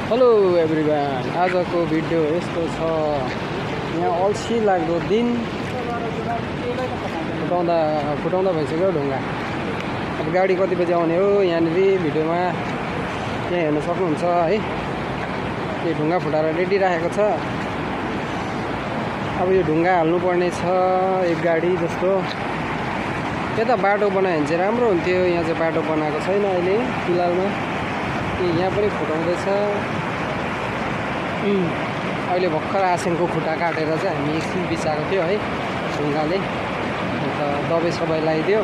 Hello everyone, आजको video यस्तो छ। यहाँ अल्छी लाग्दो दिन फुटाउँदा भइसक्यो ढुङ्गा। अब गाडी कति बजी आउने हो यहाँनिर भिडियोमा यहाँ हेर्न सक्नुहुन्छ है। यो ढुङ्गा फुटाएर रेडी राखेको छ। अब यो ढुङ्गा हाल्नुपर्ने छ एक गाडी जस्तो। यता बाटो बनायो भने चाहिँ राम्रो हुन्थ्यो। यहाँ चाहिँ बाटो बनाएको छैन अहिले फिलहालमा। यहाँ पनि फुटाउँदैछ। अहिले भर्खर आसेनको खुट्टा काटेर चाहिँ हामी एकछिन बिसाएको थियो है ढुङ्गाले। अन्त दबाई सबाई लगाइदियो।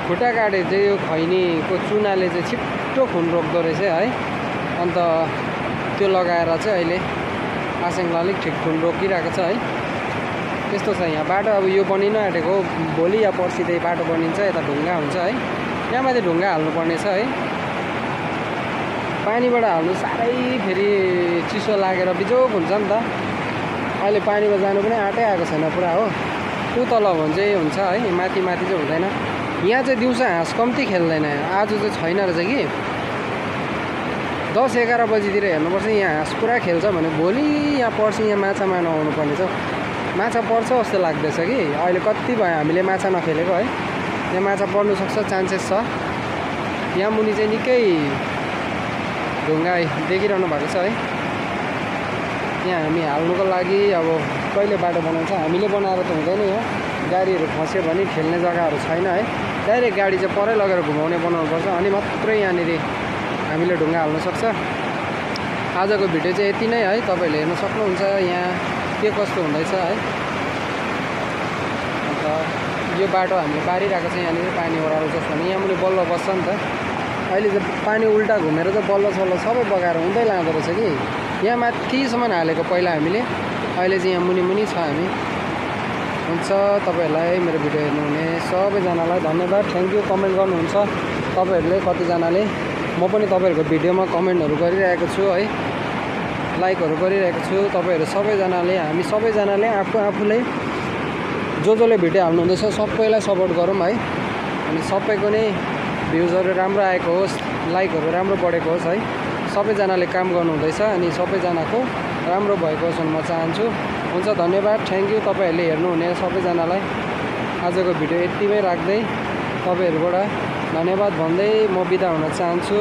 खुट्टा काटेर चाहिँ यो खैनीको चुनाले चाहिँ छिट्टो खुन रोक्दो रहेछ है। अन्त त्यो लगाएर चाहिँ अहिले आसेङलाई अलिक ठिक खुन रोकिरहेको छ है। त्यस्तो छ यहाँ बाटो। अब यो बनिन आँटेको, भोलि या पर्सिदेखि बाटो बनिन्छ। यता ढुङ्गा हुन्छ है। यहाँ माथि ढुङ्गा हाल्नुपर्ने छ है। पानीबाट हाल्नु साह्रै फेरि चिसो लागेर बिजोग हुन्छ नि त। अहिले पानीमा जानु पनि आँटै आएको छैन पुरा हो। ऊ तल भने चाहिँ हुन्छ है, माथि माथि चाहिँ हुँदैन। यहाँ चाहिँ दिउँसो हाँस कम्ती खेल्दैन। आज चाहिँ छैन रहेछ कि 10-11 बजीतिर हेर्नुपर्छ। यहाँ हाँस पुरा खेल्छ भने भोलि यहाँ पर्सि यहाँ माछा मार्न आउनुपर्ने छ। माछा पर्छ जस्तो लाग्दैछ कि अहिले कति भयो हामीले माछा नखेलेको है। यहाँ माछा पर्नु सक्छ, चान्सेस छ। यहाँ मुनि चाहिँ निकै ढुङ्गा देखिरहनु भएको छ है। यहाँ हामी हाल्नुको लागि अब कहिले बाटो बनाउँछ, हामीले बनाएर त हुँदैन। यहाँ गाडीहरू फस्यो भने खेल्ने जग्गाहरू छैन है। डाइरेक्ट गाडी चाहिँ परै लगेर घुमाउने बनाउनुपर्छ, अनि मात्रै यहाँनिर हामीले ढुङ्गा हाल्नु सक्छ। आजको भिडियो चाहिँ यति नै है। तपाईँहरूले हेर्न सक्नुहुन्छ यहाँ के कस्तो हुँदैछ है। अन्त यो बाटो हामीले बारिरहेको छ। यहाँनिर पानी ओह्रालो जस्तो भने यहाँ मुनि बल्ल बस्छ नि त। अहिले चाहिँ पानी उल्टा घुमेर चाहिँ बल्ल सल्ल सबै बगाएर हुँदै लाँदो रहेछ कि। यहाँ माथिसम्म हालेको पहिला हामीले, अहिले चाहिँ यहाँ मुनि मुनि छ हामी। हुन्छ, तपाईँहरूलाई मेरो भिडियो हेर्नुहुने सबैजनालाई धन्यवाद, थ्याङ्क यू। कमेन्ट गर्नुहुन्छ तपाईँहरूले कतिजनाले। म पनि तपाईँहरूको भिडियोमा कमेन्टहरू गरिरहेको छु है, लाइकहरू गरिरहेको छु। तपाईँहरू सबैजनाले, हामी सबैजनाले आफूले जसले भिडियो हाल्नुहुँदैछ सबैलाई सपोर्ट गरौँ है। अनि सबैको नै भ्युजहरू राम्रो आएको होस्, लाइकहरू राम्रो बढेको होस् है। सबैजनाले काम गर्नुहुँदैछ अनि सबैजनाको राम्रो भएको होस् म चाहन्छु। हुन्छ, धन्यवाद, थ्याङ्क यू तपाईँहरूले हेर्नुहुने सबैजनालाई। आजको भिडियो यतिमै राख्दै तपाईँहरूबाट धन्यवाद भन्दै म बिदा हुन चाहन्छु।